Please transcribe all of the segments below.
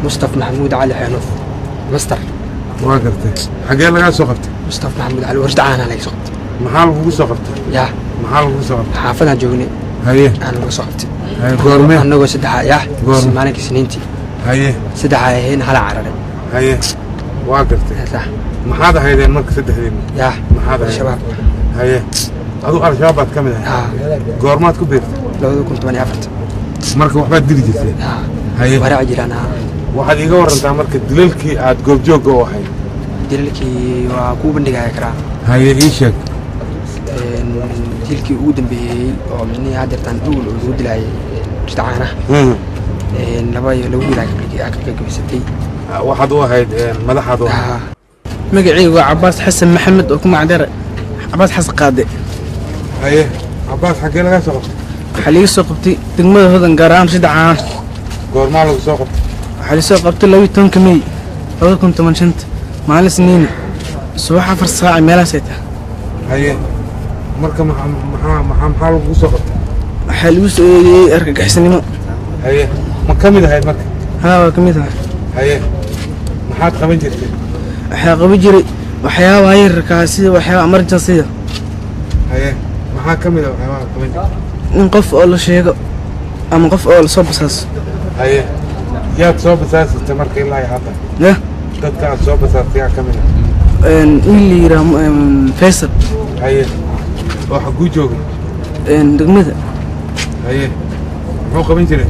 مصطفى محمود علي حنوف مستر واقرتي حاجه لغا سو قبتي مصطفى محمود علي ورد عانا لك سقط محل ugu soo qabtay يا محل ugu soo qabtay xaafadaan joognay haye aan ugu socotay haye goorme anagoo saddex ya maalinka Isniintii haye saddex ayeen hala cararay haye واقرتي صح maxaad ahaydeen marka saddexdeen يا maxaad ahayd shabaab haye adu al-shabaab baad kamid ahayd goormaad ku beertay 2018 marka waxbaad dili jirtay haye warac jiraan waxaad iga warantaa marka dilalkii aad goobjoog u ahayd dilalkii waa ku bandhigay karaa haye ii sheeg dilkii ugu dambeeyay oo minni hadirtan dhul ugu dilay jirtaana laba iyo lagu dilay ka gabaysatay waxaad u ahayd madaxaad u magacaygu waa Cabbaas Xasan Maxamed oo ku macdar Cabbaas Xasan Qaade haye Cabbaas xagee laga soo qabtay waxa laga soo qabtay degmada Hodan Gaaraan Shidcaan goorma lagu soo qabtay waxa la soo qabtay 12 May 2018 maalin Isniin subax 4 saac meelaha sayta haye marka maxaa lagu soo qabtay waxa lagu soo eeyay argagixisnimo haye ma kamid ahayd marka haa kamid ah haye maxaad qaban jirtay waxa qaban jiray waxyaabo yarka sida waxyaabo emergency haye maxaa kamid ah waxyaabo qaban jirtay in qof oo la sheego ama qof oo la soo basaas haye yaad soo basaasay marka ilaa hadda ya dadka aad soo basaasay kamid wiil Faisal haye oo xaguu joogay degmada haye muxuu qaban jiray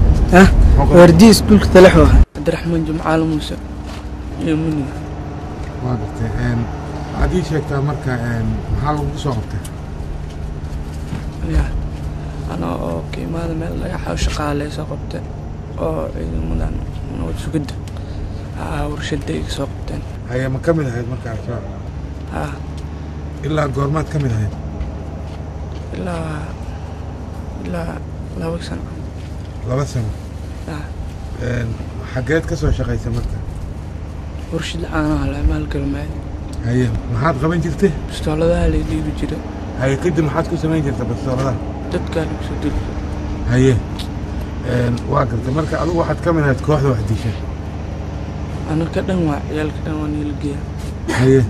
وردي سكول كتلحوها عبد الرحمن جمعال موسى يمني ما قلت عادي شيكتا مركا محل ugu soo qabtay يا انا اوكي ما مال laga xaw shaqaale soo qabtay oo ciidamadaan noo sugid warshaday soo qabteen haye ma kamid ahayd marka ilaa goormaad kamid ahayd ilaa 2 sano 2 sano حاجات كسر شقيسة مركز ورشد أنا على مال كلمات هي ما حد قبل جرته بستولة ده اللي دي بجرا هي كده ما حد كوسه ما جرته بستولة ده تتكلم بسدل هي واقف مركز على واحد كم من هاد واحد ديشة أنا كده ما عيال كده واني لقيها هي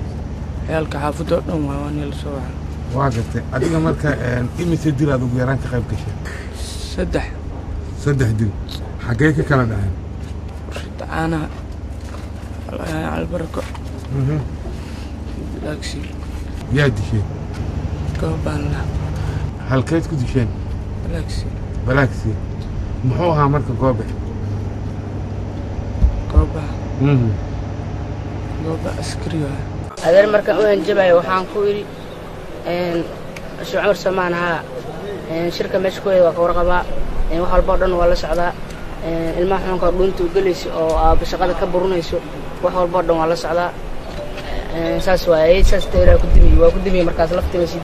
عيال كحافظة ما واني لسوها واقف أديك مركز إيه مسدل هذا بيران كخيب كشة سدح دل حقيقة كلام ده رشد أنا على البركة لاكسي يا دشين كوبالا هل كيت كدشين بلاكسي محوها مركة كوبا أسكريها هذا المركة وين جبعي وحان كويري شو عمر سمانها شركة مشكوية وكورقبا waxaa walba dhan waa la socdaa ilmaha xunka dhuntu galayso oo aab shaqada ka burunayso wax walba dhan waa la socdaa saas waayay saas teeraa ku dimi markaas laftiisa